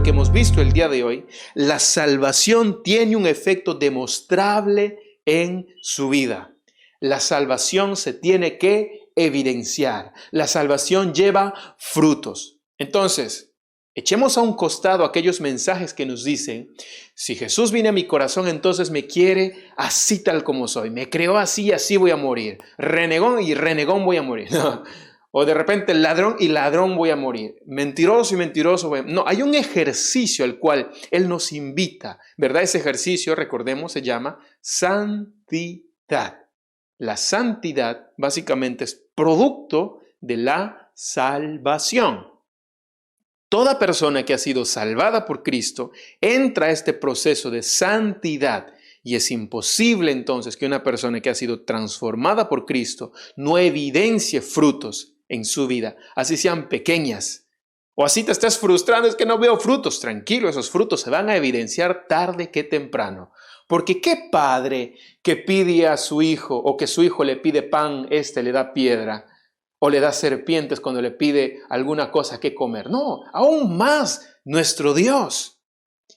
que hemos visto el día de hoy, la salvación tiene un efecto demostrable en su vida. La salvación se tiene que evidenciar. La salvación lleva frutos. Entonces, echemos a un costado aquellos mensajes que nos dicen, si Jesús viene a mi corazón, entonces me quiere así tal como soy. Me creó así y así voy a morir. Renegón y renegón voy a morir. O de repente ladrón y ladrón voy a morir. Mentiroso y mentiroso voy a... No, hay un ejercicio al cual Él nos invita, ¿verdad? Ese ejercicio, recordemos, se llama santidad. La santidad básicamente es producto de la salvación. Toda persona que ha sido salvada por Cristo entra a este proceso de santidad y es imposible entonces que una persona que ha sido transformada por Cristo no evidencie frutos en su vida, así sean pequeñas. O así te estás frustrando, es que no veo frutos. Tranquilo, esos frutos se van a evidenciar tarde que temprano. Porque ¿qué padre que pide a su hijo o que su hijo le pide pan, le da piedra? O le da serpientes cuando le pide alguna cosa que comer. No, aún más nuestro Dios.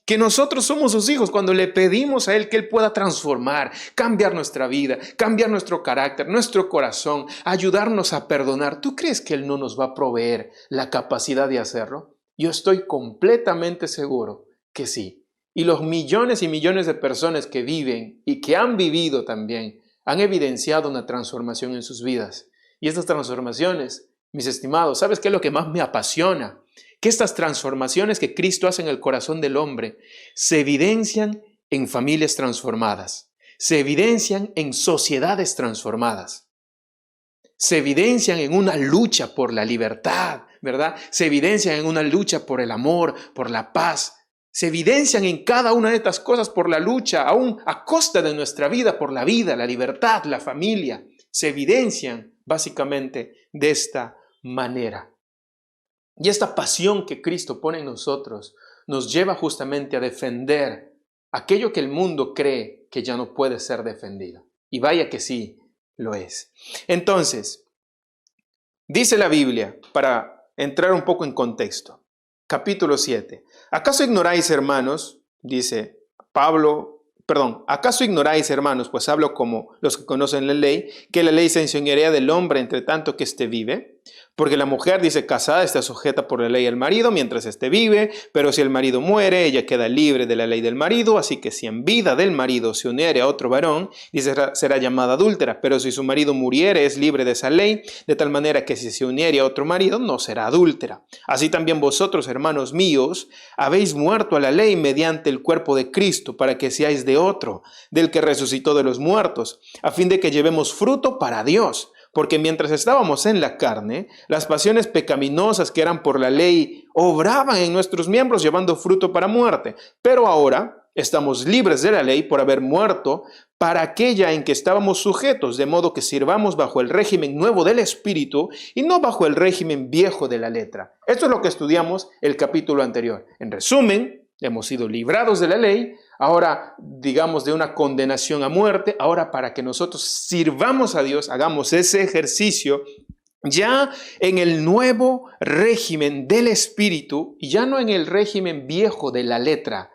Que nosotros somos sus hijos cuando le pedimos a Él que Él pueda transformar, cambiar nuestra vida, cambiar nuestro carácter, nuestro corazón, ayudarnos a perdonar. ¿Tú crees que Él no nos va a proveer la capacidad de hacerlo? Yo estoy completamente seguro que sí. Y los millones y millones de personas que viven y que han vivido también han evidenciado una transformación en sus vidas. Y estas transformaciones, mis estimados, ¿sabes qué es lo que más me apasiona? Que estas transformaciones que Cristo hace en el corazón del hombre se evidencian en familias transformadas, se evidencian en sociedades transformadas, se evidencian en una lucha por la libertad, ¿verdad? Se evidencian en una lucha por el amor, por la paz. Se evidencian en cada una de estas cosas por la lucha, aún a costa de nuestra vida, por la vida, la libertad, la familia. Se evidencian básicamente de esta manera. Y esta pasión que Cristo pone en nosotros nos lleva justamente a defender aquello que el mundo cree que ya no puede ser defendido. Y vaya que sí lo es. Entonces, dice la Biblia, para entrar un poco en contexto, capítulo 7. ¿Acaso ignoráis, hermanos? Dice ¿acaso ignoráis, hermanos, pues hablo como los que conocen la ley, que la ley se enseñorea del hombre entre tanto que éste vive? Porque la mujer, dice, casada está sujeta por la ley al marido mientras éste vive, pero si el marido muere, ella queda libre de la ley del marido, así que si en vida del marido se uniere a otro varón, dice, será llamada adúltera, pero si su marido muriere, es libre de esa ley, de tal manera que si se uniere a otro marido, no será adúltera. Así también vosotros, hermanos míos, habéis muerto a la ley mediante el cuerpo de Cristo, para que seáis de otro, del que resucitó de los muertos, a fin de que llevemos fruto para Dios. Porque mientras estábamos en la carne, las pasiones pecaminosas que eran por la ley obraban en nuestros miembros llevando fruto para muerte. Pero ahora estamos libres de la ley por haber muerto para aquella en que estábamos sujetos, de modo que sirvamos bajo el régimen nuevo del Espíritu y no bajo el régimen viejo de la letra. Esto es lo que estudiamos el capítulo anterior. En resumen, hemos sido librados de la ley, ahora digamos de una condenación a muerte, ahora para que nosotros sirvamos a Dios, hagamos ese ejercicio ya en el nuevo régimen del Espíritu y ya no en el régimen viejo de la letra,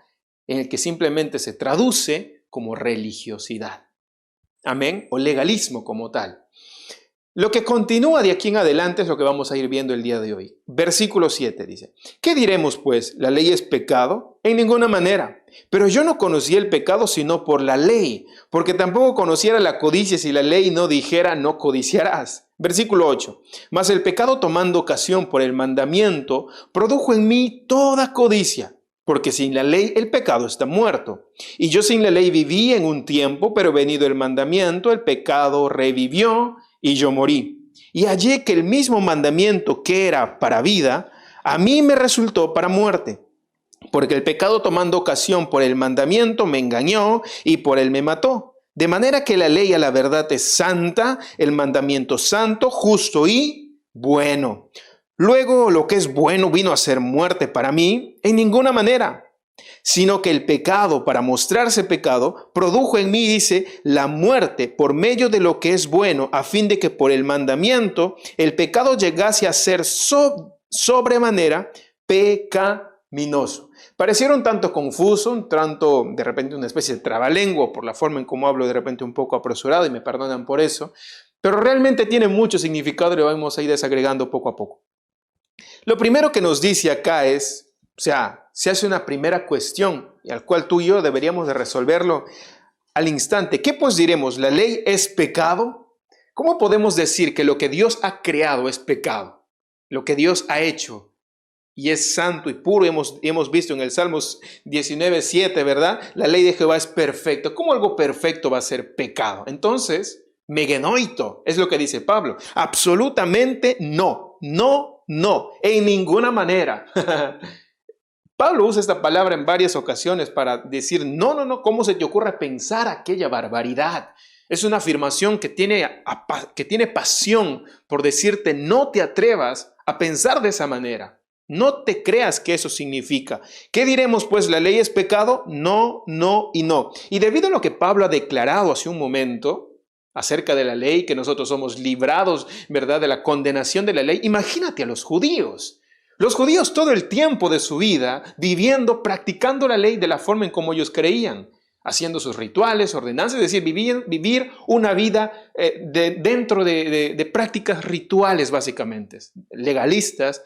en el que simplemente se traduce como religiosidad. Amén, o legalismo como tal. Lo que continúa de aquí en adelante es lo que vamos a ir viendo el día de hoy. Versículo 7 dice, ¿qué diremos pues? ¿La ley es pecado? En ninguna manera. Pero yo no conocía el pecado sino por la ley, porque tampoco conociera la codicia si la ley no dijera no codiciarás. Versículo 8, mas el pecado tomando ocasión por el mandamiento produjo en mí toda codicia. Porque sin la ley el pecado está muerto. Y yo sin la ley viví en un tiempo, pero venido el mandamiento, el pecado revivió y yo morí. Y hallé que el mismo mandamiento que era para vida, a mí me resultó para muerte. Porque el pecado tomando ocasión por el mandamiento me engañó y por él me mató. De manera que la ley a la verdad es santa, el mandamiento santo, justo y bueno. Luego lo que es bueno vino a ser muerte para mí en ninguna manera, sino que el pecado, para mostrarse pecado, produjo en mí, dice, la muerte por medio de lo que es bueno, a fin de que por el mandamiento el pecado llegase a ser sobremanera pecaminoso. minoso. Pareciera un tanto confuso, un tanto de repente una especie de trabalengua por la forma en cómo hablo de repente un poco apresurado y me perdonan por eso, pero realmente tiene mucho significado y lo vamos a ir desagregando poco a poco. Lo primero que nos dice acá es, se hace una primera cuestión y al cual tú y yo deberíamos de resolverlo al instante. ¿Qué pues diremos? ¿La ley es pecado? ¿Cómo podemos decir que lo que Dios ha creado es pecado? Lo que Dios ha hecho y es santo y puro. Hemos visto en el Salmos 19:7, ¿verdad? La ley de Jehová es perfecta. ¿Cómo algo perfecto va a ser pecado? Entonces, megenoito, es lo que dice Pablo. Absolutamente no, en ninguna manera. Pablo usa esta palabra en varias ocasiones para decir, no, ¿cómo se te ocurre pensar aquella barbaridad? Es una afirmación que tiene pasión por decirte, no te atrevas a pensar de esa manera. No te creas que eso significa. ¿Qué diremos pues? ¿La ley es pecado? No y no. Y debido a lo que Pablo ha declarado hace un momento acerca de la ley, que nosotros somos librados, ¿verdad?, de la condenación de la ley, imagínate a los judíos. Los judíos todo el tiempo de su vida viviendo, practicando la ley de la forma en como ellos creían, haciendo sus rituales, ordenanzas, es decir, vivir una vida dentro de prácticas rituales básicamente, legalistas,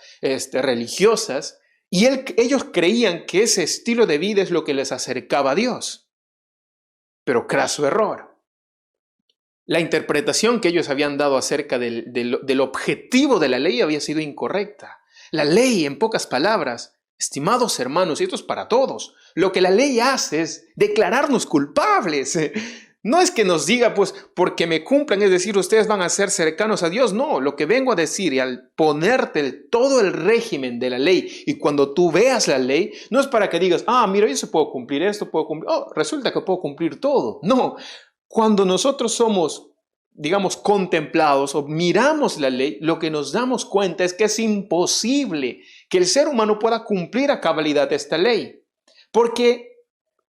religiosas, y ellos creían que ese estilo de vida es lo que les acercaba a Dios. Pero craso error. La interpretación que ellos habían dado acerca del objetivo de la ley había sido incorrecta. La ley, en pocas palabras, estimados hermanos, y esto es para todos, lo que la ley hace es declararnos culpables. No es que nos diga, pues, porque me cumplan, es decir, ustedes van a ser cercanos a Dios. No, lo que vengo a decir, y al ponerte todo el régimen de la ley, y cuando tú veas la ley, no es para que digas, mira, yo se puedo cumplir esto, puedo cumplir, resulta que puedo cumplir todo. No, cuando nosotros somos, digamos, contemplados o miramos la ley, lo que nos damos cuenta es que es imposible que el ser humano pueda cumplir a cabalidad esta ley, porque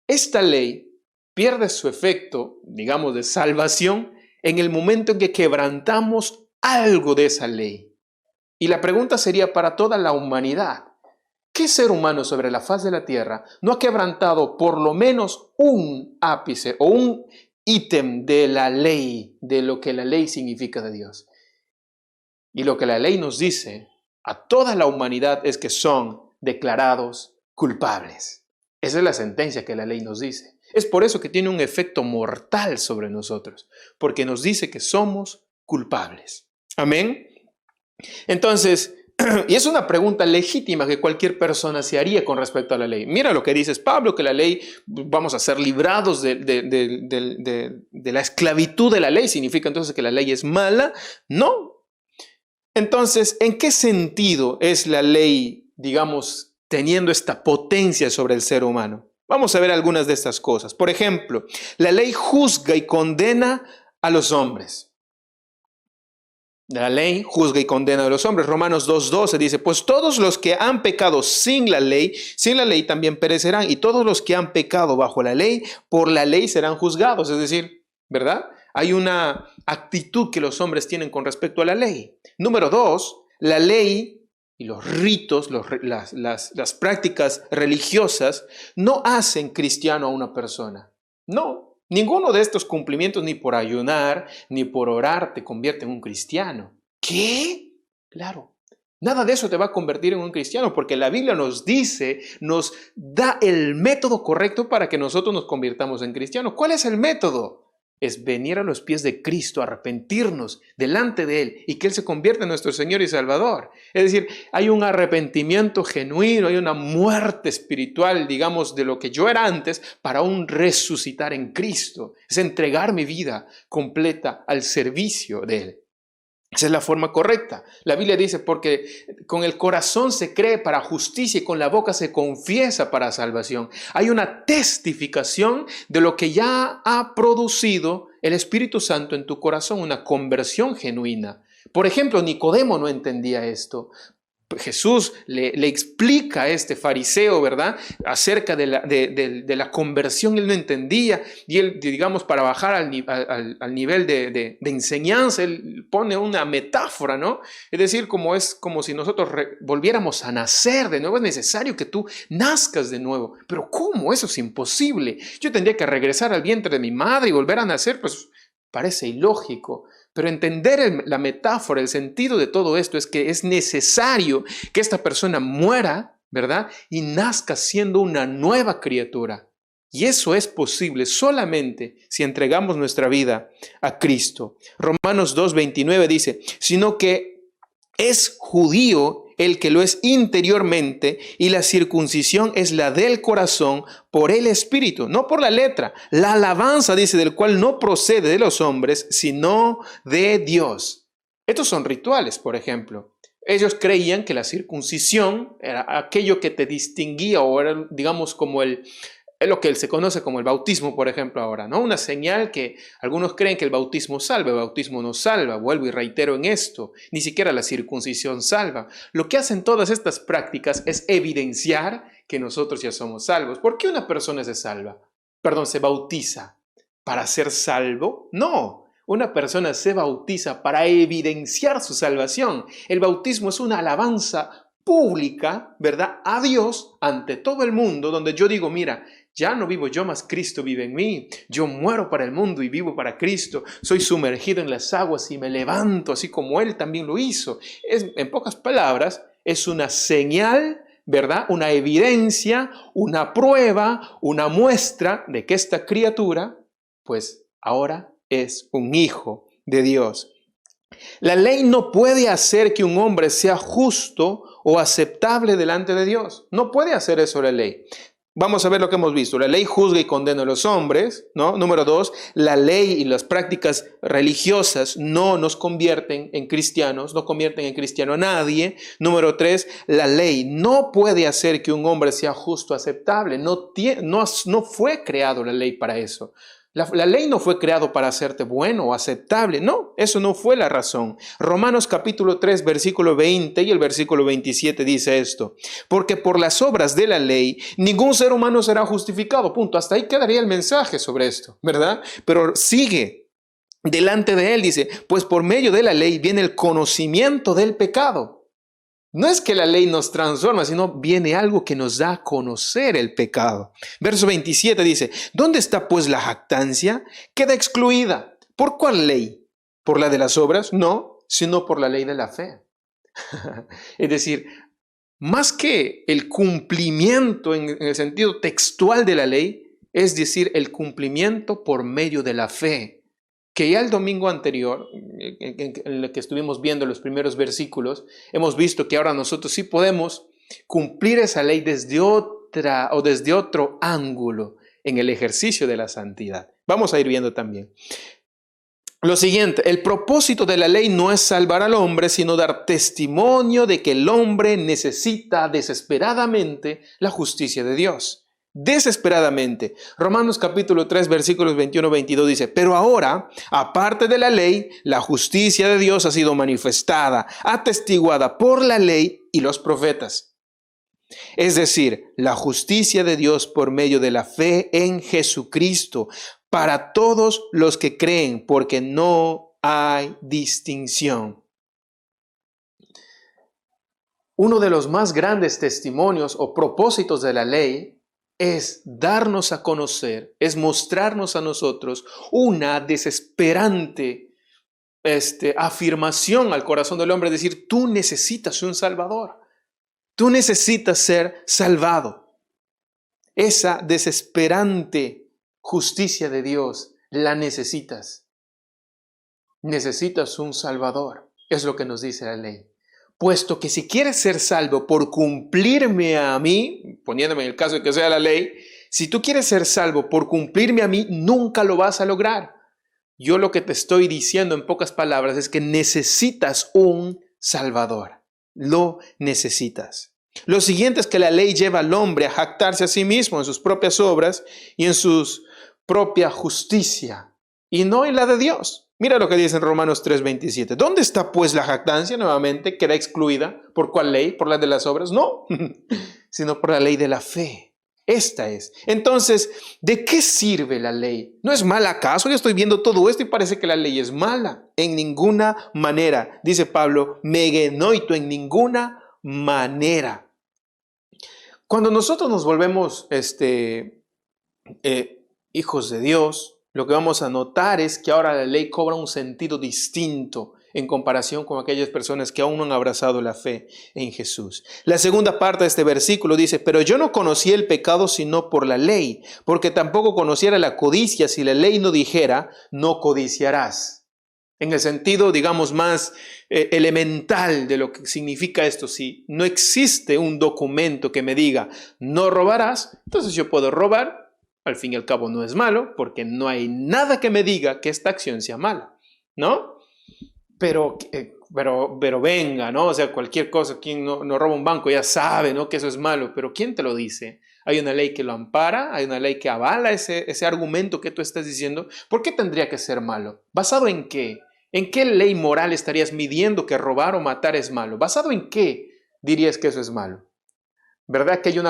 esta ley pierde su efecto, digamos, de salvación en el momento en que quebrantamos algo de esa ley. Y la pregunta sería para toda la humanidad, ¿qué ser humano sobre la faz de la tierra no ha quebrantado por lo menos un ápice o un ítem de la ley, de lo que la ley significa de Dios? Y lo que la ley nos dice a toda la humanidad es que son declarados culpables. Esa es la sentencia que la ley nos dice. Es por eso que tiene un efecto mortal sobre nosotros, porque nos dice que somos culpables. Amén. Entonces, y es una pregunta legítima que cualquier persona se haría con respecto a la ley. Mira lo que dices Pablo, que la ley, vamos a ser librados de la esclavitud de la ley. ¿Significa entonces que la ley es mala? No. Entonces, ¿en qué sentido es la ley, digamos, teniendo esta potencia sobre el ser humano? Vamos a ver algunas de estas cosas. Por ejemplo, la ley juzga y condena a los hombres. La ley juzga y condena a los hombres. Romanos 2:12 dice, pues todos los que han pecado sin la ley también perecerán, y todos los que han pecado bajo la ley, por la ley serán juzgados. Es decir, ¿verdad? Hay una actitud que los hombres tienen con respecto a la ley. Número 2, la ley y los ritos, las prácticas religiosas no hacen cristiano a una persona. No. Ninguno de estos cumplimientos, ni por ayunar, ni por orar, te convierte en un cristiano. ¿Qué? Claro. Nada de eso te va a convertir en un cristiano, porque la Biblia nos dice, nos da el método correcto para que nosotros nos convirtamos en cristianos. ¿Cuál es el método? Es venir a los pies de Cristo, arrepentirnos delante de Él y que Él se convierta en nuestro Señor y Salvador. Es decir, hay un arrepentimiento genuino, hay una muerte espiritual, digamos, de lo que yo era antes para un resucitar en Cristo. Es entregar mi vida completa al servicio de Él. Esa es la forma correcta. La Biblia dice, porque con el corazón se cree para justicia y con la boca se confiesa para salvación. Hay una testificación de lo que ya ha producido el Espíritu Santo en tu corazón, una conversión genuina. Por ejemplo, Nicodemo no entendía esto. Jesús le explica a este fariseo, ¿verdad?, acerca de la conversión. Él no entendía y él, digamos, para bajar al nivel de enseñanza, él pone una metáfora, ¿no? Es decir, es como si nosotros volviéramos a nacer de nuevo. Es necesario que tú nazcas de nuevo. Pero ¿cómo? Eso es imposible. Yo tendría que regresar al vientre de mi madre y volver a nacer, pues parece ilógico. Pero entender la metáfora, el sentido de todo esto es que es necesario que esta persona muera, ¿verdad? Y nazca siendo una nueva criatura. Y eso es posible solamente si entregamos nuestra vida a Cristo. Romanos 2:29 dice, sino que es judío el que lo es interiormente y la circuncisión es la del corazón por el Espíritu, no por la letra. La alabanza, dice, del cual no procede de los hombres, sino de Dios. Estos son rituales, por ejemplo. Ellos creían que la circuncisión era aquello que te distinguía o era, digamos, es lo que se conoce como el bautismo, por ejemplo, ahora, ¿no? Una señal que algunos creen que el bautismo salva, el bautismo no salva. Vuelvo y reitero en esto, ni siquiera la circuncisión salva. Lo que hacen todas estas prácticas es evidenciar que nosotros ya somos salvos. ¿Por qué una persona se bautiza? ¿Para ser salvo? No. Una persona se bautiza para evidenciar su salvación. El bautismo es una alabanza pública, ¿verdad?, a Dios ante todo el mundo, donde yo digo, mira, ya no vivo yo, mas Cristo vive en mí. Yo muero para el mundo y vivo para Cristo. Soy sumergido en las aguas y me levanto, así como Él también lo hizo. En pocas palabras, es una señal, ¿verdad?, una evidencia, una prueba, una muestra de que esta criatura, pues ahora es un hijo de Dios. La ley no puede hacer que un hombre sea justo o aceptable delante de Dios. No puede hacer eso la ley. Vamos a ver lo que hemos visto. La ley juzga y condena a los hombres, ¿no? Número 2, la ley y las prácticas religiosas no nos convierten en cristianos, no convierten en cristiano a nadie. Número 3, la ley no puede hacer que un hombre sea justo, aceptable. No fue creado la ley para eso. La ley no fue creado para hacerte bueno o aceptable. No, eso no fue la razón. Romanos capítulo 3, versículo 20 y el versículo 27 dice esto. Porque por las obras de la ley, ningún ser humano será justificado. Punto. Hasta ahí quedaría el mensaje sobre esto, ¿verdad? Pero sigue. Delante de él dice, pues por medio de la ley viene el conocimiento del pecado. No es que la ley nos transforma, sino viene algo que nos da a conocer el pecado. Verso 27 dice, ¿dónde está pues la jactancia? Queda excluida. ¿Por cuál ley? ¿Por la de las obras? No, sino por la ley de la fe. Es decir, más que el cumplimiento en el sentido textual de la ley, es decir, el cumplimiento por medio de la fe. Que ya el domingo anterior, en el que estuvimos viendo los primeros versículos, hemos visto que ahora nosotros sí podemos cumplir esa ley desde otro ángulo en el ejercicio de la santidad. Vamos a ir viendo también. Lo siguiente, el propósito de la ley no es salvar al hombre, sino dar testimonio de que el hombre necesita desesperadamente la justicia de Dios. Desesperadamente. Romanos capítulo 3 versículos 21-22 dice, pero ahora, aparte de la ley, la justicia de Dios ha sido manifestada, atestiguada por la ley y los profetas. Es decir, la justicia de Dios por medio de la fe en Jesucristo para todos los que creen, porque no hay distinción. Uno de los más grandes testimonios o propósitos de la ley es darnos a conocer, es mostrarnos a nosotros una desesperante afirmación al corazón del hombre, es decir, tú necesitas un Salvador, tú necesitas ser salvado. Esa desesperante justicia de Dios la necesitas. Necesitas un Salvador, es lo que nos dice la ley. Puesto que si quieres ser salvo por cumplirme a mí, poniéndome en el caso de que sea la ley, si tú quieres ser salvo por cumplirme a mí, nunca lo vas a lograr. Yo lo que te estoy diciendo en pocas palabras es que necesitas un Salvador. Lo necesitas. Lo siguiente es que la ley lleva al hombre a jactarse a sí mismo en sus propias obras y en su propia justicia, y no en la de Dios. Mira lo que dice en Romanos 3:27. ¿Dónde está pues la jactancia? Nuevamente, queda excluida. ¿Por cuál ley? ¿Por la de las obras? No, sino por la ley de la fe. Esta es. Entonces, ¿de qué sirve la ley? ¿No es mala acaso? Yo estoy viendo todo esto y parece que la ley es mala. En ninguna manera, dice Pablo, megenoito, en ninguna manera. Cuando nosotros nos volvemos hijos de Dios, lo que vamos a notar es que ahora la ley cobra un sentido distinto en comparación con aquellas personas que aún no han abrazado la fe en Jesús. La segunda parte de este versículo dice, pero yo no conocí el pecado sino por la ley, porque tampoco conociera la codicia si la ley no dijera, no codiciarás. En el sentido, digamos, más elemental de lo que significa esto, si no existe un documento que me diga, no robarás, entonces yo puedo robar. Al fin y al cabo no es malo, porque no hay nada que me diga que esta acción sea mala, ¿no? Pero venga, ¿no? O sea, cualquier cosa, quien no roba un banco ya sabe, ¿no? Que eso es malo, pero ¿quién te lo dice? Hay una ley que lo ampara, hay una ley que avala ese argumento que tú estás diciendo. ¿Por qué tendría que ser malo? ¿Basado en qué? ¿En qué ley moral estarías midiendo que robar o matar es malo? ¿Basado en qué dirías que eso es malo? ¿Verdad que hay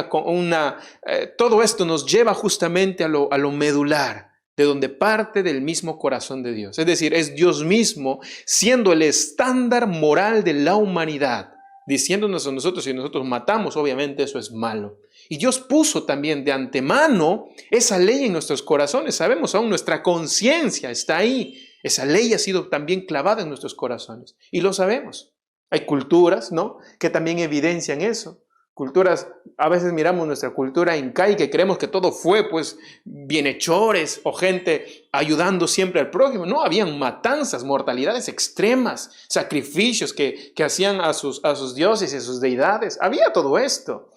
todo esto nos lleva justamente a lo medular, de donde parte del mismo corazón de Dios? Es decir, es Dios mismo siendo el estándar moral de la humanidad, diciéndonos a nosotros, si nosotros matamos, obviamente eso es malo. Y Dios puso también de antemano esa ley en nuestros corazones. Sabemos aún, nuestra conciencia está ahí. Esa ley ha sido también clavada en nuestros corazones. Y lo sabemos. Hay culturas, ¿no?, que también evidencian eso. Culturas, a veces miramos nuestra cultura incaica que creemos que todo fue pues bienhechores o gente ayudando siempre al prójimo. No, habían matanzas, mortalidades extremas, sacrificios que hacían a sus dioses y a sus deidades. Había todo esto.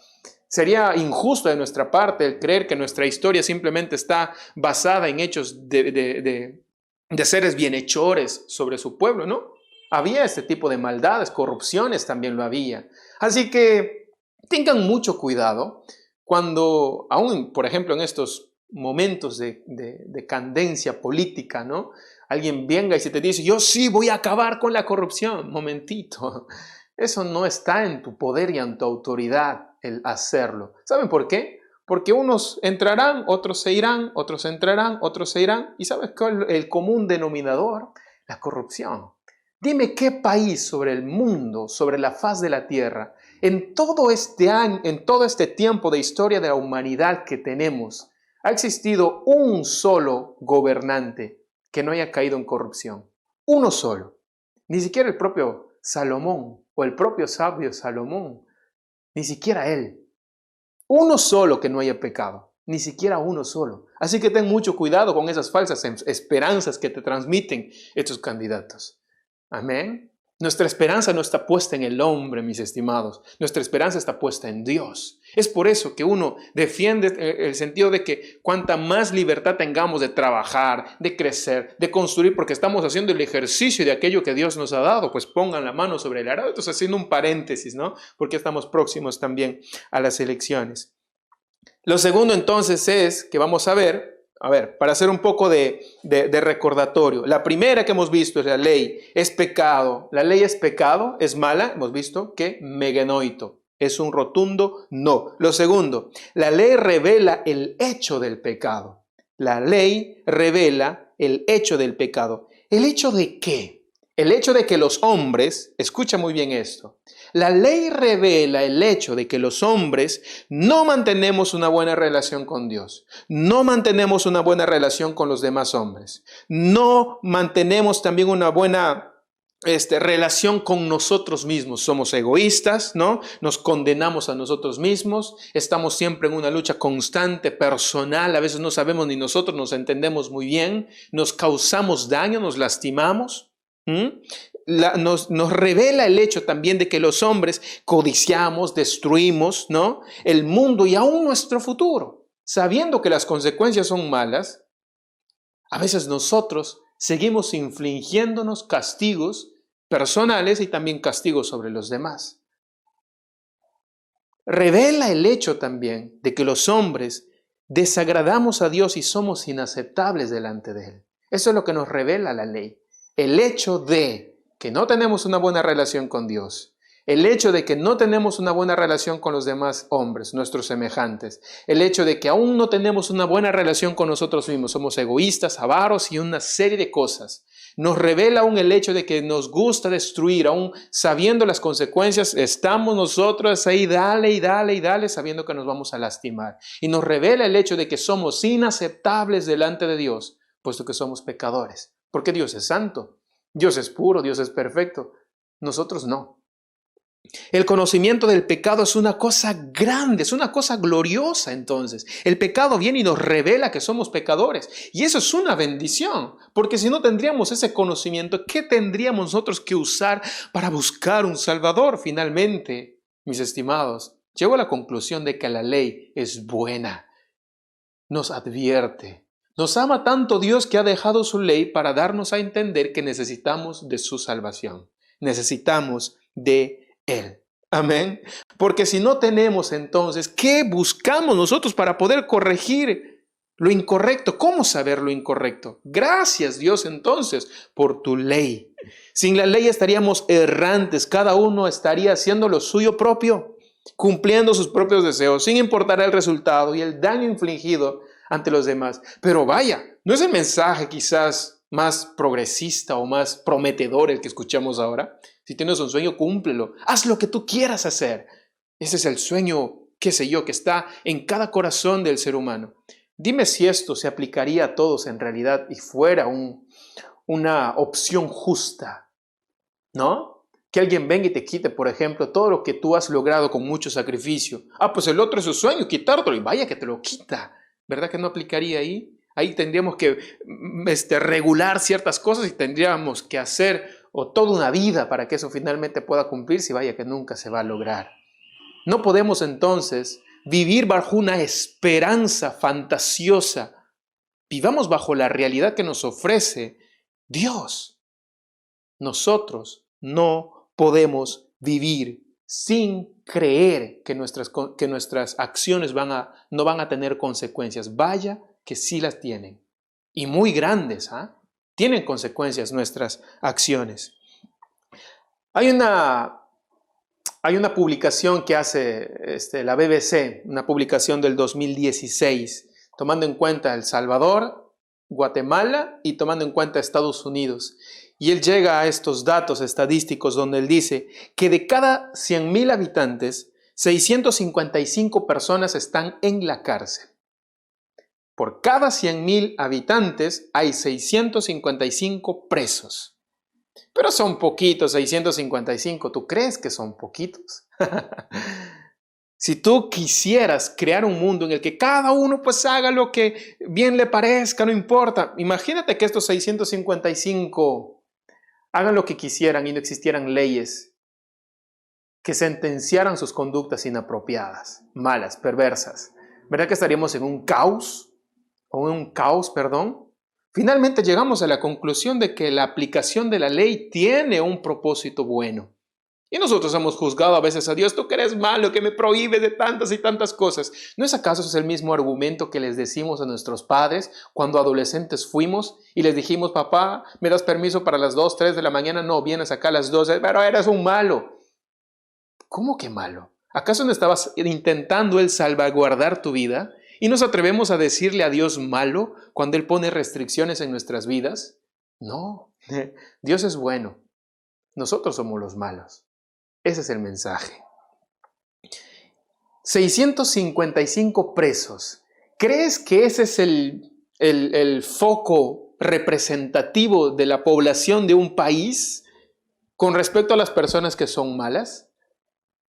Sería injusto de nuestra parte el creer que nuestra historia simplemente está basada en hechos de seres bienhechores sobre su pueblo, ¿no? Había este tipo de maldades, corrupciones también lo había. Así que tengan mucho cuidado cuando, aún por ejemplo en estos momentos de candencia política, ¿no?, alguien venga y se te dice, yo sí voy a acabar con la corrupción. Momentito, eso no está en tu poder y en tu autoridad el hacerlo. ¿Saben por qué? Porque unos entrarán, otros se irán, otros entrarán, otros se irán. ¿Y sabes cuál es el común denominador? La corrupción. Dime qué país sobre el mundo, sobre la faz de la tierra, en todo este año, en todo este tiempo de historia de la humanidad que tenemos, ha existido un solo gobernante que no haya caído en corrupción. Uno solo. Ni siquiera el propio Salomón o el propio sabio Salomón. Ni siquiera él. Uno solo que no haya pecado. Ni siquiera uno solo. Así que ten mucho cuidado con esas falsas esperanzas que te transmiten estos candidatos. Amén. Nuestra esperanza no está puesta en el hombre, mis estimados. Nuestra esperanza está puesta en Dios. Es por eso que uno defiende el sentido de que cuanta más libertad tengamos de trabajar, de crecer, de construir, porque estamos haciendo el ejercicio de aquello que Dios nos ha dado, pues pongan la mano sobre el arado. Entonces, haciendo un paréntesis, ¿no? Porque estamos próximos también a las elecciones. Lo segundo entonces es que vamos a ver, para hacer un poco de recordatorio. La primera que hemos visto es la ley, es pecado. La ley es pecado, es mala, hemos visto que megenoito. Es un rotundo no. Lo segundo, la ley revela el hecho del pecado. La ley revela el hecho del pecado. ¿El hecho de qué? El hecho de que los hombres, escucha muy bien esto, la ley revela el hecho de que los hombres no mantenemos una buena relación con Dios, no mantenemos una buena relación con los demás hombres, no mantenemos también una buena relación con nosotros mismos. Somos egoístas, ¿no? Nos condenamos a nosotros mismos, estamos siempre en una lucha constante, personal, a veces no sabemos ni nosotros nos entendemos muy bien, nos causamos daño, nos lastimamos. Nos revela el hecho también de que los hombres codiciamos, destruimos, ¿no?, el mundo y aún nuestro futuro. Sabiendo que las consecuencias son malas, a veces nosotros seguimos infligiéndonos castigos personales y también castigos sobre los demás. Revela el hecho también de que los hombres desagradamos a Dios y somos inaceptables delante de Él. Eso es lo que nos revela la ley. El hecho de que no tenemos una buena relación con Dios, El hecho de que no tenemos una buena relación con los demás hombres, nuestros semejantes. El hecho de que aún no tenemos una buena relación con nosotros mismos. Somos egoístas, avaros y una serie de cosas. Nos revela aún el hecho de que nos gusta destruir, aún sabiendo las consecuencias, estamos nosotros ahí, dale y dale y dale, sabiendo que nos vamos a lastimar. Y nos revela el hecho de que somos inaceptables delante de Dios, puesto que somos pecadores. Porque Dios es santo, Dios es puro, Dios es perfecto. Nosotros no. El conocimiento del pecado es una cosa grande, es una cosa gloriosa entonces. El pecado viene y nos revela que somos pecadores. Y eso es una bendición, porque si no tendríamos ese conocimiento, ¿qué tendríamos nosotros que usar para buscar un Salvador? Finalmente, mis estimados, llego a la conclusión de que la ley es buena. Nos advierte. Nos ama tanto Dios que ha dejado su ley para darnos a entender que necesitamos de su salvación. Necesitamos de Él. Amén. Porque si no tenemos entonces, ¿qué buscamos nosotros para poder corregir lo incorrecto? ¿Cómo saber lo incorrecto? Gracias Dios entonces por tu ley. Sin la ley estaríamos errantes, cada uno estaría haciendo lo suyo propio, cumpliendo sus propios deseos, sin importar el resultado y el daño infligido ante los demás. Pero vaya, ¿no es el mensaje quizás más progresista o más prometedor el que escuchamos ahora? Si tienes un sueño, cúmplelo. Haz lo que tú quieras hacer. Ese es el sueño, qué sé yo, que está en cada corazón del ser humano. Dime si esto se aplicaría a todos en realidad y fuera una opción justa, ¿no? Que alguien venga y te quite, por ejemplo, todo lo que tú has logrado con mucho sacrificio. Pues el otro es su sueño, quitártelo, y vaya que te lo quita. ¿Verdad que no aplicaría ahí? Ahí tendríamos que regular ciertas cosas y tendríamos que hacer toda una vida para que eso finalmente pueda cumplirse y vaya que nunca se va a lograr. No podemos entonces vivir bajo una esperanza fantasiosa. Vivamos bajo la realidad que nos ofrece Dios. Nosotros no podemos vivir sin creer que nuestras acciones no van a tener consecuencias. Vaya que sí las tienen. Y muy grandes, ¿ah? Tienen consecuencias nuestras acciones. Hay una publicación que hace la BBC, una publicación del 2016, tomando en cuenta El Salvador, Guatemala y tomando en cuenta Estados Unidos. Y él llega a estos datos estadísticos donde él dice que de cada 100,000 habitantes, 655 personas están en la cárcel. Por cada 100,000 habitantes hay 655 presos. Pero son poquitos, 655. ¿Tú crees que son poquitos? Si tú quisieras crear un mundo en el que cada uno pues haga lo que bien le parezca, no importa. Imagínate que estos 655 hagan lo que quisieran y no existieran leyes que sentenciaran sus conductas inapropiadas, malas, perversas. ¿Verdad que estaríamos en un caos? Finalmente llegamos a la conclusión de que la aplicación de la ley tiene un propósito bueno. Y nosotros hemos juzgado a veces a Dios, tú que eres malo, que me prohíbes de tantas y tantas cosas. ¿No es acaso ese el mismo argumento que les decimos a nuestros padres cuando adolescentes fuimos y les dijimos, papá, ¿me das permiso para las 2, 3 de la mañana? No, vienes acá a las 12, pero eres un malo. ¿Cómo que malo? ¿Acaso no estabas intentando Él salvaguardar tu vida? ¿Y nos atrevemos a decirle a Dios malo cuando Él pone restricciones en nuestras vidas? No, Dios es bueno. Nosotros somos los malos. Ese es el mensaje. 655 presos. ¿Crees que ese es el foco representativo de la población de un país con respecto a las personas que son malas?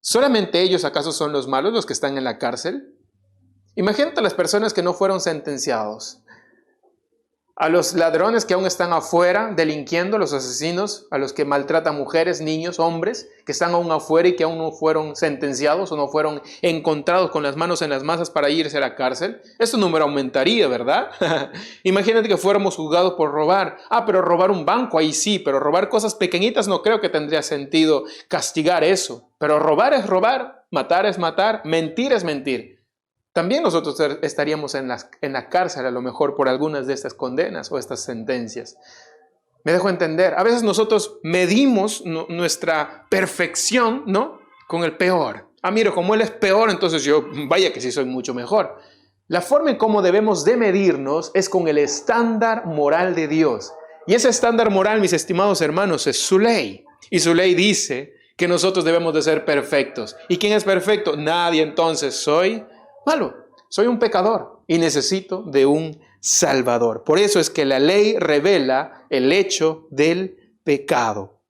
¿Solamente ellos acaso son los malos, los que están en la cárcel? Imagínate a las personas que no fueron sentenciados, a los ladrones que aún están afuera delinquiendo, los asesinos, a los que maltratan mujeres, niños, hombres, que están aún afuera y que aún no fueron sentenciados o no fueron encontrados con las manos en las masas para irse a la cárcel. Este número aumentaría, ¿verdad? Imagínate que fuéramos juzgados por robar. Pero robar un banco, ahí sí, pero robar cosas pequeñitas no creo que tendría sentido castigar eso. Pero robar es robar, matar es matar, mentir es mentir. También nosotros estaríamos en la cárcel a lo mejor por algunas de estas condenas o estas sentencias. Me dejo entender. A veces nosotros medimos nuestra perfección, ¿no?, con el peor. Ah, mira, como él es peor, entonces yo, vaya que sí soy mucho mejor. La forma en cómo debemos de medirnos es con el estándar moral de Dios. Y ese estándar moral, mis estimados hermanos, es su ley. Y su ley dice que nosotros debemos de ser perfectos. ¿Y quién es perfecto? Nadie. Entonces soy malo, soy un pecador y necesito de un Salvador. Por eso es que la ley revela el hecho del pecado.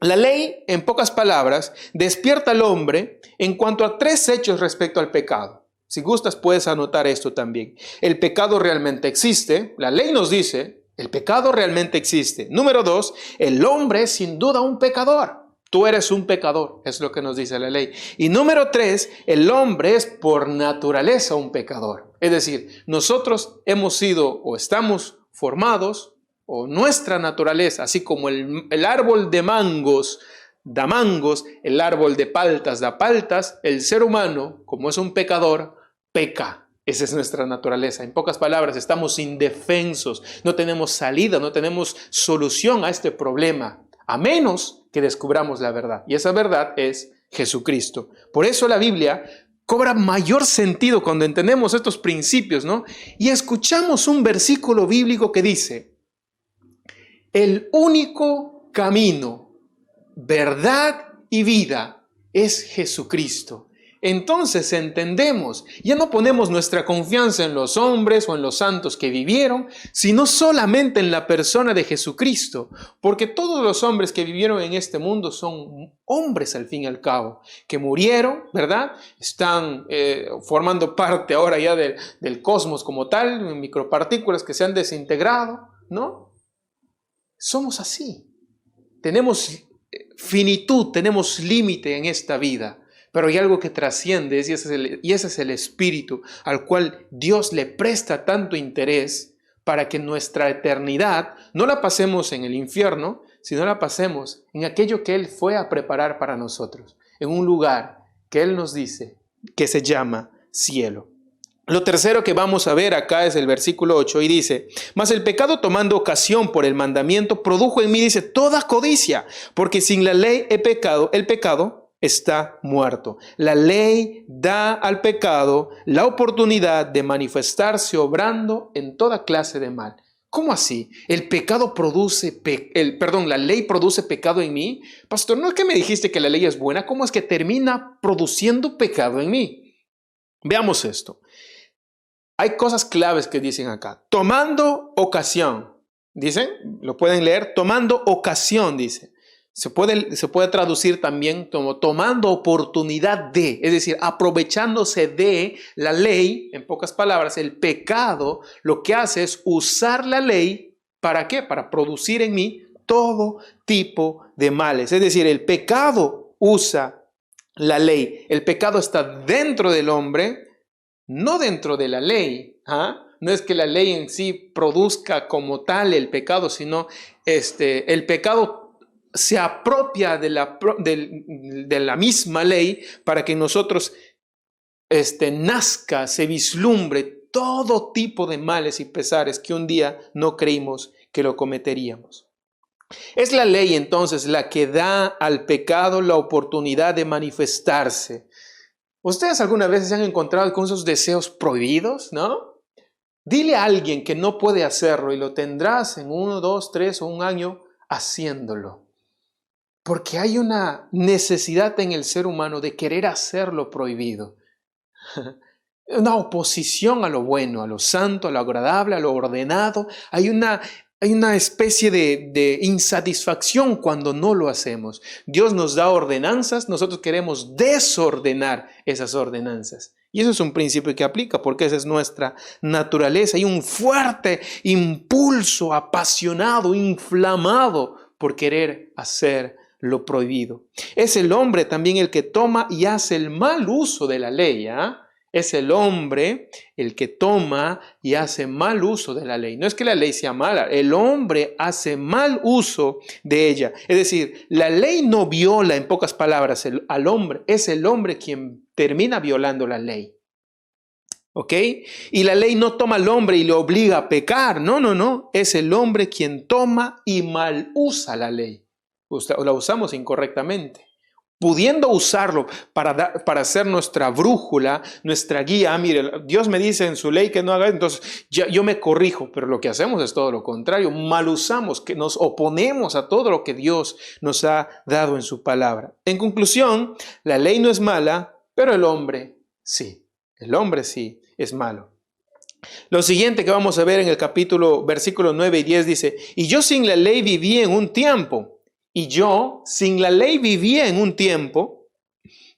La ley, en pocas palabras, despierta al hombre en cuanto a 3 hechos respecto al pecado. Si gustas, puedes anotar esto también. El pecado realmente existe. La ley nos dice, el pecado realmente existe. Número 2, el hombre es sin duda un pecador. Tú eres un pecador, es lo que nos dice la ley. Y número 3, el hombre es por naturaleza un pecador. Es decir, nosotros hemos sido o estamos formados, o nuestra naturaleza, así como el árbol de mangos da mangos, el árbol de paltas da paltas, el ser humano, como es un pecador, peca. Esa es nuestra naturaleza. En pocas palabras, estamos indefensos, no tenemos salida, no tenemos solución a este problema, a menos que descubramos la verdad. Y esa verdad es Jesucristo. Por eso la Biblia cobra mayor sentido cuando entendemos estos principios, ¿no? Y escuchamos un versículo bíblico que dice: el único camino, verdad y vida es Jesucristo. Entonces entendemos, ya no ponemos nuestra confianza en los hombres o en los santos que vivieron, sino solamente en la persona de Jesucristo, porque todos los hombres que vivieron en este mundo son hombres al fin y al cabo, que murieron, ¿verdad? Están formando parte ahora ya del cosmos como tal, micropartículas que se han desintegrado, ¿no? Somos así, tenemos finitud, tenemos límite en esta vida. Pero hay algo que trasciende y ese es el espíritu al cual Dios le presta tanto interés para que nuestra eternidad no la pasemos en el infierno, sino la pasemos en aquello que Él fue a preparar para nosotros, en un lugar que Él nos dice que se llama cielo. Lo tercero que vamos a ver acá es el versículo 8 y dice: mas el pecado, tomando ocasión por el mandamiento, produjo en mí, dice, toda codicia, porque sin la ley el pecado está muerto. La ley da al pecado la oportunidad de manifestarse obrando en toda clase de mal. ¿Cómo así? La ley produce pecado en mí. Pastor, ¿no es que me dijiste que la ley es buena? ¿Cómo es que termina produciendo pecado en mí? Veamos esto. Hay cosas claves que dicen acá. Tomando ocasión. Dicen, lo pueden leer, tomando ocasión, dice. Se puede traducir también como tomando oportunidad de, es decir, aprovechándose de la ley. En pocas palabras, el pecado lo que hace es usar la ley, ¿para qué? Para producir en mí todo tipo de males. Es decir, el pecado usa la ley. El pecado está dentro del hombre, no dentro de la ley. No es que la ley en sí produzca como tal el pecado, sino el pecado se apropia de la misma ley para que nosotros nazca, se vislumbre todo tipo de males y pesares que un día no creímos que lo cometeríamos. Es la ley entonces la que da al pecado la oportunidad de manifestarse. ¿Ustedes alguna vez se han encontrado con esos deseos prohibidos, no? Dile a alguien que no puede hacerlo y lo tendrás en 1, 2, 3 o un año haciéndolo. Porque hay una necesidad en el ser humano de querer hacer lo prohibido. Una oposición a lo bueno, a lo santo, a lo agradable, a lo ordenado. Hay una especie de insatisfacción cuando no lo hacemos. Dios nos da ordenanzas, nosotros queremos desordenar esas ordenanzas. Y eso es un principio que aplica porque esa es nuestra naturaleza. Hay un fuerte impulso apasionado, inflamado por querer hacer lo prohibido. Es el hombre también el que toma y hace el mal uso de la ley. Es el hombre el que toma y hace mal uso de la ley. No es que la ley sea mala, el hombre hace mal uso de ella. Es decir, la ley no viola, en pocas palabras, al hombre. Es el hombre quien termina violando la ley. ¿ok? Y la ley no toma al hombre y le obliga a pecar. No, no, no. Es el hombre quien toma y mal usa la ley. La usamos incorrectamente. Pudiendo usarlo para ser nuestra brújula, nuestra guía. Mire, Dios me dice en su ley que no haga, entonces yo me corrijo, pero lo que hacemos es todo lo contrario. Mal usamos, que nos oponemos a todo lo que Dios nos ha dado en su palabra. En conclusión, la ley no es mala, pero el hombre sí. El hombre sí es malo. Lo siguiente que vamos a ver en el versículo 9 y 10 dice, y yo sin la ley viví en un tiempo. Y yo, sin la ley, vivía en un tiempo,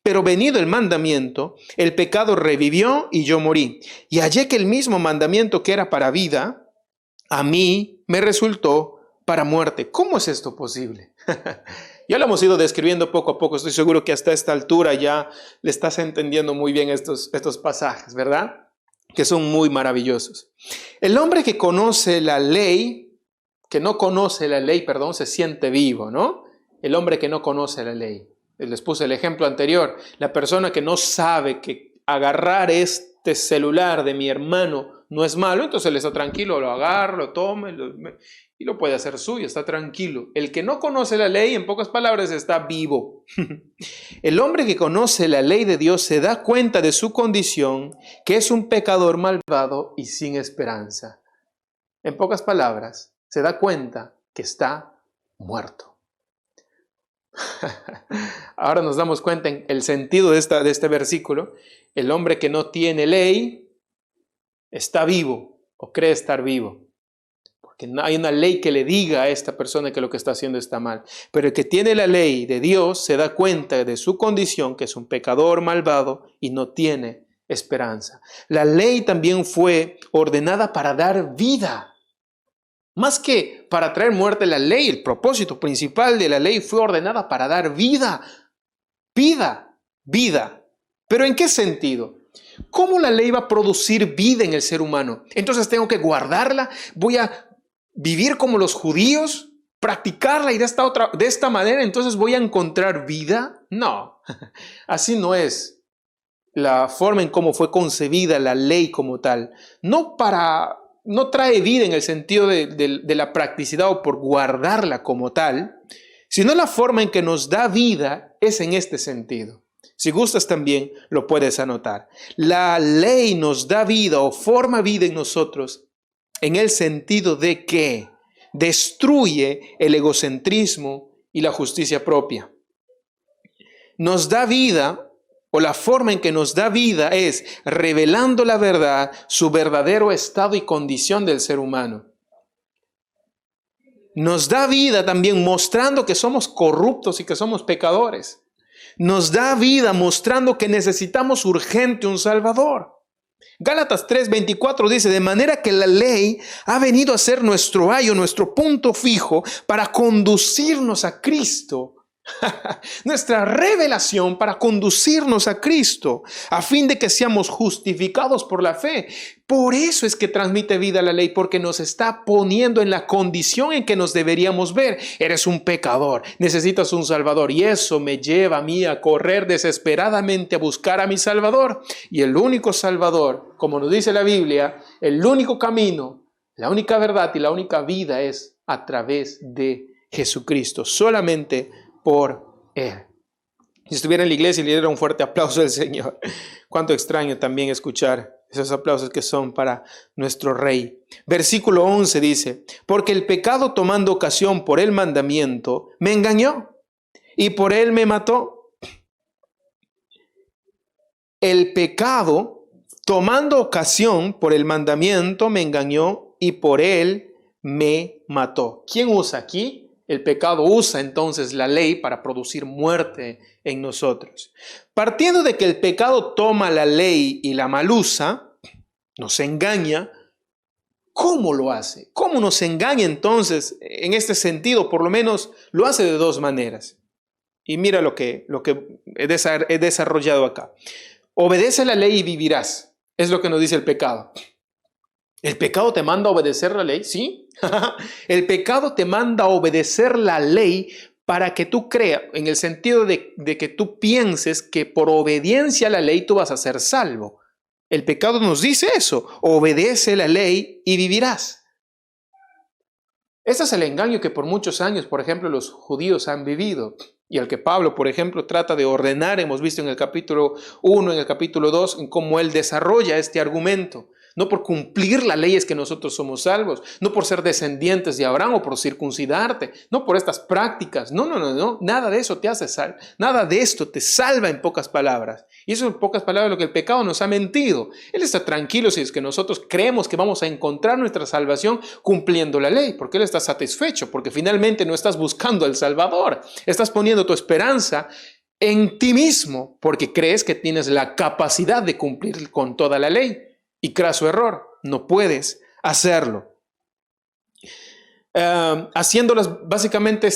pero venido el mandamiento, el pecado revivió y yo morí. Y hallé que el mismo mandamiento que era para vida, a mí me resultó para muerte. ¿Cómo es esto posible? Ya lo hemos ido describiendo poco a poco. Estoy seguro que hasta esta altura ya le estás entendiendo muy bien estos pasajes, ¿verdad? Que son muy maravillosos. El hombre que conoce la ley, que no conoce la ley, se siente vivo, ¿no? El hombre que no conoce la ley. Les puse el ejemplo anterior. La persona que no sabe que agarrar este celular de mi hermano no es malo, entonces él está tranquilo, lo agarra, lo toma y lo puede hacer suyo, está tranquilo. El que no conoce la ley, en pocas palabras, está vivo. El hombre que conoce la ley de Dios se da cuenta de su condición, que es un pecador malvado y sin esperanza. En pocas palabras, se da cuenta que está muerto. Ahora nos damos cuenta en el sentido de este versículo. El hombre que no tiene ley está vivo o cree estar vivo. Porque no hay una ley que le diga a esta persona que lo que está haciendo está mal. Pero el que tiene la ley de Dios se da cuenta de su condición, que es un pecador malvado y no tiene esperanza. La ley también fue ordenada para dar vida. Más que para traer muerte, la ley, el propósito principal de la ley fue ordenada para dar vida. Vida, vida. ¿Pero en qué sentido? ¿Cómo la ley va a producir vida en el ser humano? Entonces tengo que guardarla, voy a vivir como los judíos, practicarla y de esta manera entonces voy a encontrar vida. No, así no es la forma en cómo fue concebida la ley como tal. No trae vida en el sentido de la practicidad o por guardarla como tal, sino la forma en que nos da vida es en este sentido. Si gustas también lo puedes anotar. La ley nos da vida o forma vida en nosotros en el sentido de que destruye el egocentrismo y la justicia propia. Nos da vida, o la forma en que nos da vida es revelando la verdad, su verdadero estado y condición del ser humano. Nos da vida también mostrando que somos corruptos y que somos pecadores. Nos da vida mostrando que necesitamos urgente un Salvador. Gálatas 3:24 dice, de manera que la ley ha venido a ser nuestro ayo, nuestro punto fijo para conducirnos a Cristo. Nuestra revelación para conducirnos a Cristo, a fin de que seamos justificados por la fe. Por eso es que transmite vida la ley, porque nos está poniendo en la condición en que nos deberíamos ver. Eres un pecador, necesitas un Salvador, y eso me lleva a mí a correr desesperadamente a buscar a mi Salvador. Y el único Salvador, como nos dice la Biblia, el único camino, la única verdad y la única vida es a través de Jesucristo, solamente por Él. Si estuviera en la iglesia y le diera un fuerte aplauso al Señor. Cuánto extraño también escuchar esos aplausos que son para nuestro Rey. Versículo 11 dice, porque el pecado tomando ocasión por el mandamiento me engañó y por él me mató. El pecado tomando ocasión por el mandamiento me engañó y por él me mató. ¿Quién usa aquí? El pecado usa entonces la ley para producir muerte en nosotros. Partiendo de que el pecado toma la ley y la malusa, nos engaña, ¿cómo lo hace? ¿Cómo nos engaña entonces en este sentido? Por lo menos lo hace de dos maneras. Y mira lo que he desarrollado acá. Obedece la ley y vivirás. Es lo que nos dice el pecado. ¿El pecado te manda a obedecer la ley? Sí. El pecado te manda a obedecer la ley para que tú creas, en el sentido de que tú pienses que por obediencia a la ley tú vas a ser salvo. El pecado nos dice eso: obedece la ley y vivirás. Ese es el engaño que por muchos años, por ejemplo, los judíos han vivido, y el que Pablo, por ejemplo, trata de ordenar. Hemos visto en el capítulo 1, en el capítulo 2, en cómo él desarrolla este argumento. No por cumplir la ley es que nosotros somos salvos, no por ser descendientes de Abraham o por circuncidarte, no por estas prácticas. No, nada de eso te hace salvo, nada de esto te salva, en pocas palabras. Y eso, en pocas palabras, es lo que el pecado nos ha mentido. Él está tranquilo si es que nosotros creemos que vamos a encontrar nuestra salvación cumpliendo la ley, porque él está satisfecho, porque finalmente no estás buscando al Salvador, estás poniendo tu esperanza en ti mismo, porque crees que tienes la capacidad de cumplir con toda la ley. Y craso error, no puedes hacerlo. Haciéndolas básicamente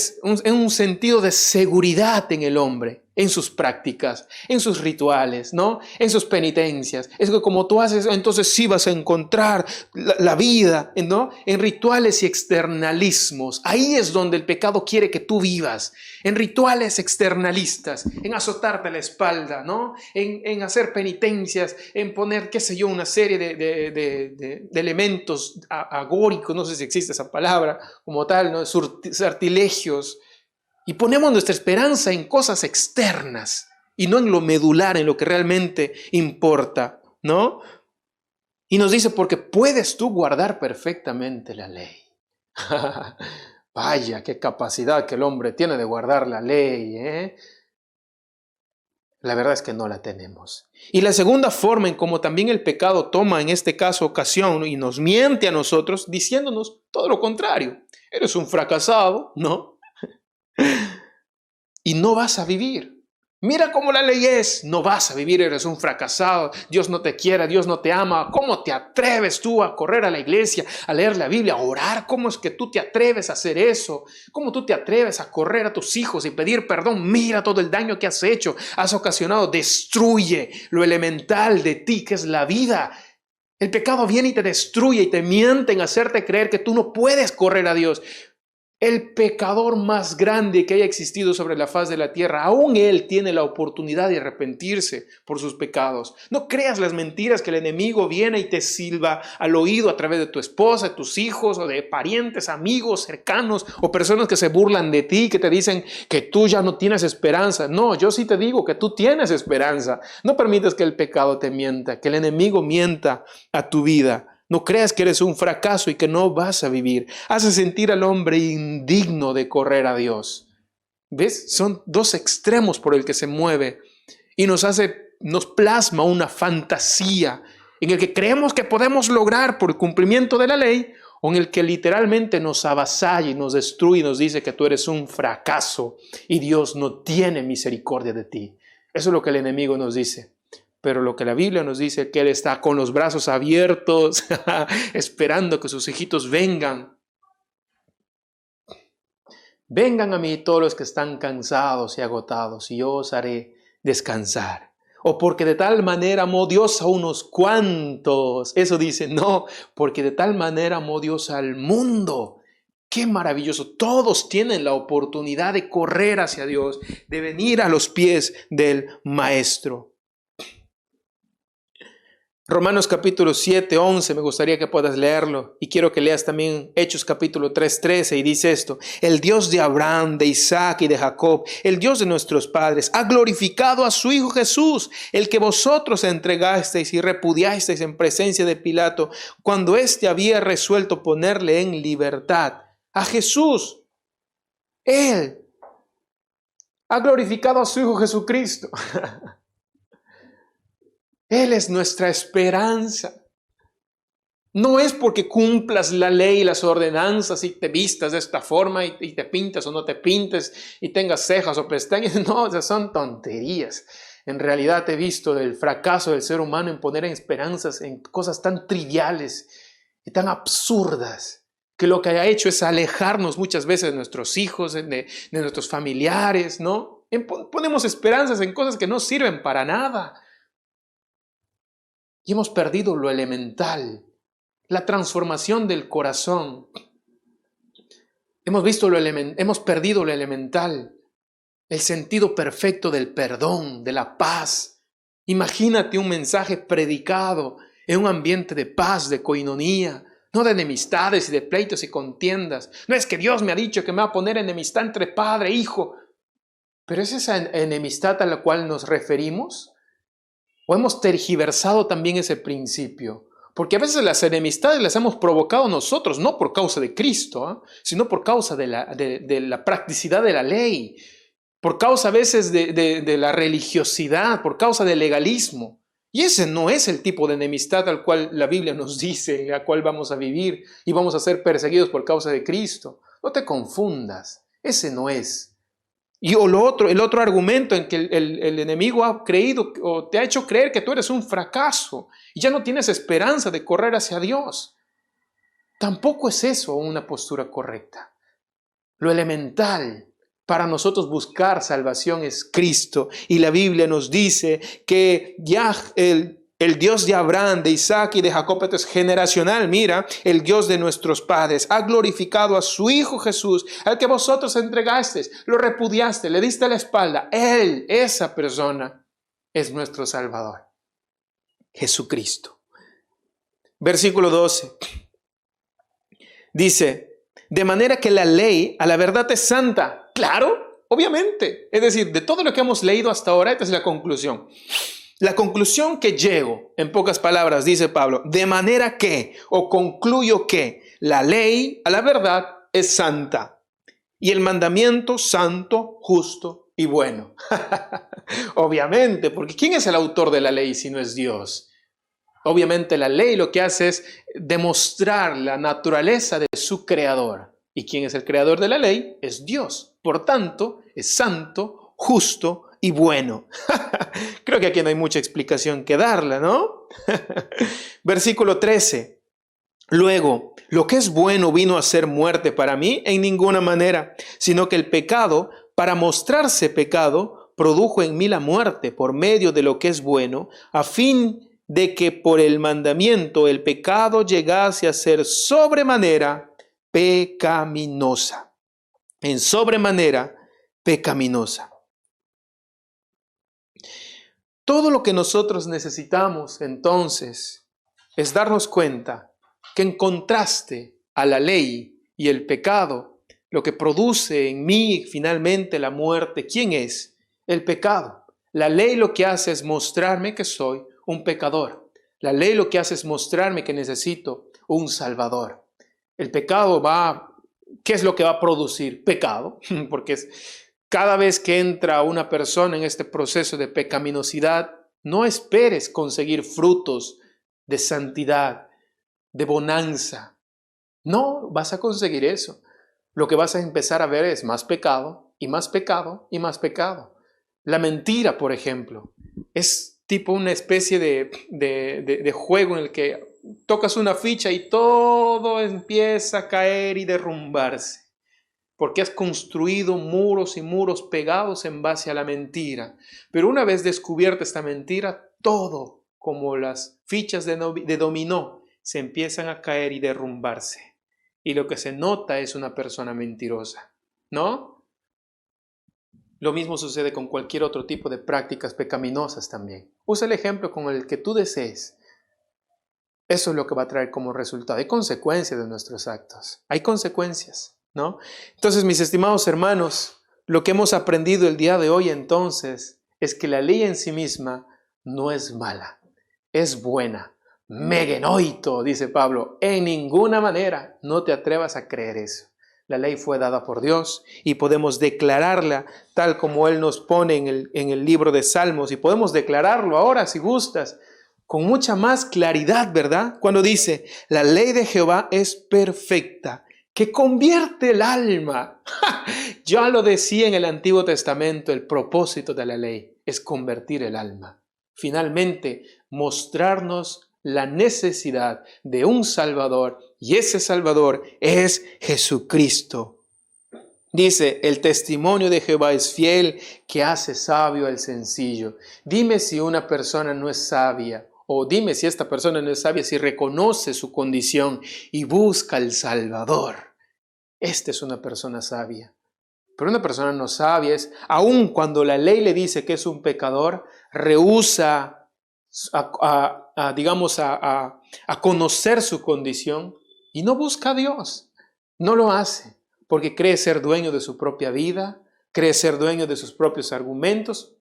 en un sentido de seguridad en el hombre, en sus prácticas, en sus rituales, ¿no? En sus penitencias. Es que como tú haces, entonces sí vas a encontrar la vida, ¿no? En rituales y externalismos. Ahí es donde el pecado quiere que tú vivas. En rituales externalistas, en azotarte la espalda, ¿no? En hacer penitencias, en poner, qué sé yo, una serie de elementos agóricos, no sé si existe esa palabra como tal, ¿no? Sortilegios. Y ponemos nuestra esperanza en cosas externas y no en lo medular, en lo que realmente importa, ¿no? Y nos dice: porque puedes tú guardar perfectamente la ley. Vaya, qué capacidad que el hombre tiene de guardar la ley, ¿eh? La verdad es que no la tenemos. Y la segunda forma en cómo también el pecado toma en este caso ocasión y nos miente a nosotros diciéndonos todo lo contrario. Eres un fracasado, ¿no? Y no vas a vivir. Mira cómo la ley es. No vas a vivir, eres un fracasado. Dios no te quiere, Dios no te ama. ¿Cómo te atreves tú a correr a la iglesia, a leer la Biblia, a orar? ¿Cómo es que tú te atreves a hacer eso? ¿Cómo tú te atreves a correr a tus hijos y pedir perdón? Mira todo el daño que has hecho, has ocasionado. Destruye lo elemental de ti, que es la vida. El pecado viene y te destruye y te miente en hacerte creer que tú no puedes correr a Dios. El pecador más grande que haya existido sobre la faz de la tierra, aún él tiene la oportunidad de arrepentirse por sus pecados. No creas las mentiras que el enemigo viene y te silba al oído a través de tu esposa, de tus hijos o de parientes, amigos, cercanos o personas que se burlan de ti, que te dicen que tú ya no tienes esperanza. No, yo sí te digo que tú tienes esperanza. No permitas que el pecado te mienta, que el enemigo mienta a tu vida. No creas que eres un fracaso y que no vas a vivir. Hace sentir al hombre indigno de correr a Dios. ¿Ves? Son dos extremos por el que se mueve y nos plasma una fantasía en el que creemos que podemos lograr por el cumplimiento de la ley, o en el que literalmente nos avasalla y nos destruye y nos dice que tú eres un fracaso y Dios no tiene misericordia de ti. Eso es lo que el enemigo nos dice. Pero lo que la Biblia nos dice es que Él está con los brazos abiertos, esperando que sus hijitos vengan. Vengan a mí todos los que están cansados y agotados, y yo os haré descansar. O porque de tal manera amó Dios a unos cuantos. Eso dice, no, porque de tal manera amó Dios al mundo. ¡Qué maravilloso! Todos tienen la oportunidad de correr hacia Dios, de venir a los pies del Maestro. Romanos capítulo 7, 11, me gustaría que puedas leerlo, y quiero que leas también Hechos capítulo 3, 13, y dice esto: el Dios de Abraham, de Isaac y de Jacob, el Dios de nuestros padres, ha glorificado a su Hijo Jesús, el que vosotros entregasteis y repudiasteis en presencia de Pilato, cuando éste había resuelto ponerle en libertad. A Jesús, Él ha glorificado a su Hijo Jesucristo. Él es nuestra esperanza. No es porque cumplas la ley y las ordenanzas y te vistas de esta forma y te pintas o no te pintes y tengas cejas o pestañas. No, esas son tonterías. En realidad he visto del fracaso del ser humano en poner esperanzas en cosas tan triviales y tan absurdas, que lo que haya hecho es alejarnos muchas veces de nuestros hijos, de nuestros familiares, ¿no? Ponemos esperanzas en cosas que no sirven para nada. Y hemos perdido lo elemental, la transformación del corazón. Hemos perdido lo elemental, el sentido perfecto del perdón, de la paz, Imagínate un mensaje predicado en un ambiente de paz, de coinonía, no de enemistades y de pleitos y contiendas. No es que Dios me ha dicho que me va a poner enemistad entre padre e hijo. ¿Pero es esa enemistad a la cual nos referimos? ¿O hemos tergiversado también ese principio? Porque a veces las enemistades las hemos provocado nosotros, no por causa de Cristo, sino por causa de la practicidad de la ley, por causa a veces de la religiosidad, por causa del legalismo. Y ese no es el tipo de enemistad al cual la Biblia nos dice, en la cual vamos a vivir y vamos a ser perseguidos por causa de Cristo. No te confundas, ese no es. Y el otro argumento en que el enemigo ha creído o te ha hecho creer que tú eres un fracaso y ya no tienes esperanza de correr hacia Dios. Tampoco es eso una postura correcta. Lo elemental para nosotros buscar salvación es Cristo. Y la Biblia nos dice que ya el Dios de Abraham, de Isaac y de Jacob, esto es generacional, mira, el Dios de nuestros padres, ha glorificado a su Hijo Jesús, al que vosotros entregasteis, lo repudiaste, le diste la espalda. Él, esa persona, es nuestro Salvador, Jesucristo. Versículo 12. Dice, de manera que la ley a la verdad es santa. Claro, obviamente. Es decir, de todo lo que hemos leído hasta ahora, esta es la conclusión. La conclusión que llego, en pocas palabras, dice Pablo, de manera que, o concluyo que, la ley a la verdad es santa y el mandamiento santo, justo y bueno. Obviamente, porque ¿quién es el autor de la ley si no es Dios? Obviamente la ley lo que hace es demostrar la naturaleza de su creador. ¿Y quién es el creador de la ley? Es Dios. Por tanto, es santo, justo y bueno. Creo que aquí no hay mucha explicación que darla, ¿no? Versículo 13. Luego, lo que es bueno vino a ser muerte para mí en ninguna manera, sino que el pecado, para mostrarse pecado, produjo en mí la muerte por medio de lo que es bueno, a fin de que por el mandamiento el pecado llegase a ser sobremanera pecaminosa. En sobremanera pecaminosa. Todo lo que nosotros necesitamos entonces es darnos cuenta que en contraste a la ley y el pecado, lo que produce en mí finalmente la muerte, ¿quién es? El pecado. La ley lo que hace es mostrarme que soy un pecador. La ley lo que hace es mostrarme que necesito un Salvador. El pecado ¿qué es lo que va a producir? Pecado, porque cada vez que entra una persona en este proceso de pecaminosidad, no esperes conseguir frutos de santidad, de bonanza. No vas a conseguir eso. Lo que vas a empezar a ver es más pecado y más pecado y más pecado. La mentira, por ejemplo, es tipo una especie de juego en el que tocas una ficha y todo empieza a caer y derrumbarse. Porque has construido muros y muros pegados en base a la mentira. Pero una vez descubierta esta mentira, todo, como las fichas de dominó, se empiezan a caer y derrumbarse. Y lo que se nota es una persona mentirosa, ¿no? Lo mismo sucede con cualquier otro tipo de prácticas pecaminosas también. Usa el ejemplo con el que tú desees. Eso es lo que va a traer como resultado. Hay consecuencias de nuestros actos. Hay consecuencias, ¿no? Entonces, mis estimados hermanos, lo que hemos aprendido el día de hoy entonces es que la ley en sí misma no es mala, es buena. Megenoito, dice Pablo, en ninguna manera no te atrevas a creer eso. La ley fue dada por Dios y podemos declararla tal como Él nos pone en el libro de Salmos, y podemos declararlo ahora si gustas con mucha más claridad, ¿verdad? Cuando dice, la ley de Jehová es perfecta, que convierte el alma. Ya lo decía en el Antiguo Testamento, el propósito de la ley es convertir el alma. Finalmente, mostrarnos la necesidad de un Salvador, y ese Salvador es Jesucristo. Dice, el testimonio de Jehová es fiel, que hace sabio al sencillo. Dime si una persona no es sabia, o dime si esta persona no es sabia, si reconoce su condición y busca al Salvador. Esta es una persona sabia. Pero una persona no sabia es, aun cuando la ley le dice que es un pecador, rehúsa digamos, a conocer su condición y no busca a Dios. No lo hace porque cree ser dueño de su propia vida, cree ser dueño de sus propios argumentos,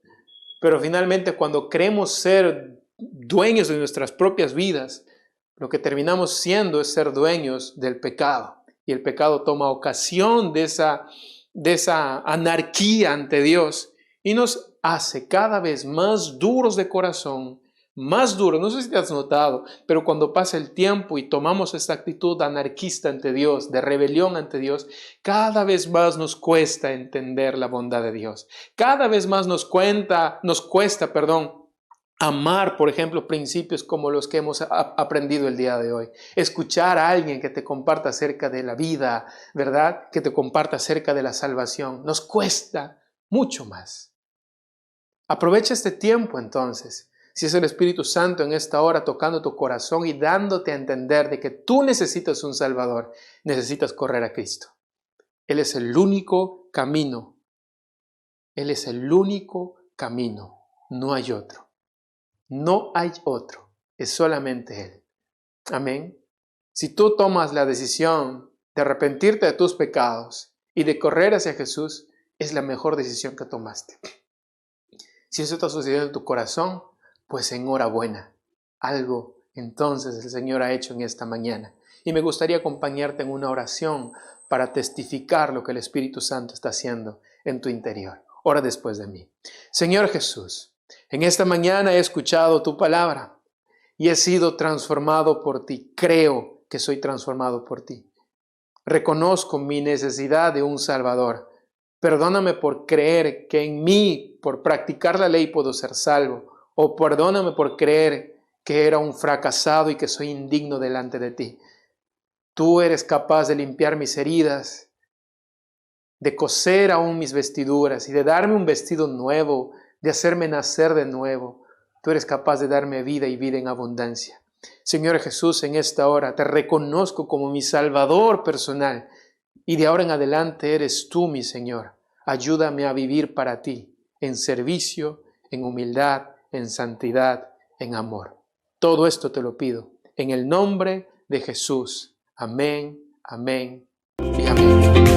pero finalmente cuando creemos ser dueños de nuestras propias vidas, lo que terminamos siendo es ser dueños del pecado. Y el pecado toma ocasión de esa anarquía ante Dios y nos hace cada vez más duros de corazón, más duros. No sé si te has notado, pero cuando pasa el tiempo y tomamos esta actitud anarquista ante Dios, de rebelión ante Dios, cada vez más nos cuesta entender la bondad de Dios. Cada vez más nos cuesta, amar, por ejemplo, principios como los que hemos aprendido el día de hoy. Escuchar a alguien que te comparta acerca de la vida, ¿verdad? Que te comparta acerca de la salvación. Nos cuesta mucho más. Aprovecha este tiempo entonces. Si es el Espíritu Santo en esta hora tocando tu corazón y dándote a entender de que tú necesitas un Salvador, necesitas correr a Cristo. Él es el único camino. Él es el único camino. No hay otro. No hay otro, es solamente Él. Amén. Si tú tomas la decisión de arrepentirte de tus pecados y de correr hacia Jesús, es la mejor decisión que tomaste. Si eso está sucediendo en tu corazón, pues enhorabuena. Algo entonces el Señor ha hecho en esta mañana. Y me gustaría acompañarte en una oración para testificar lo que el Espíritu Santo está haciendo en tu interior. Ora después de mí. Señor Jesús, en esta mañana he escuchado tu palabra y he sido transformado por ti. Creo que soy transformado por ti. Reconozco mi necesidad de un Salvador. Perdóname por creer que en mí, por practicar la ley, puedo ser salvo. O perdóname por creer que era un fracasado y que soy indigno delante de ti. Tú eres capaz de limpiar mis heridas, de coser aún mis vestiduras y de darme un vestido nuevo, de hacerme nacer de nuevo. Tú eres capaz de darme vida y vida en abundancia. Señor Jesús, en esta hora te reconozco como mi Salvador personal y de ahora en adelante eres tú, mi Señor. Ayúdame a vivir para ti, en servicio, en humildad, en santidad, en amor. Todo esto te lo pido en el nombre de Jesús. Amén, amén y amén.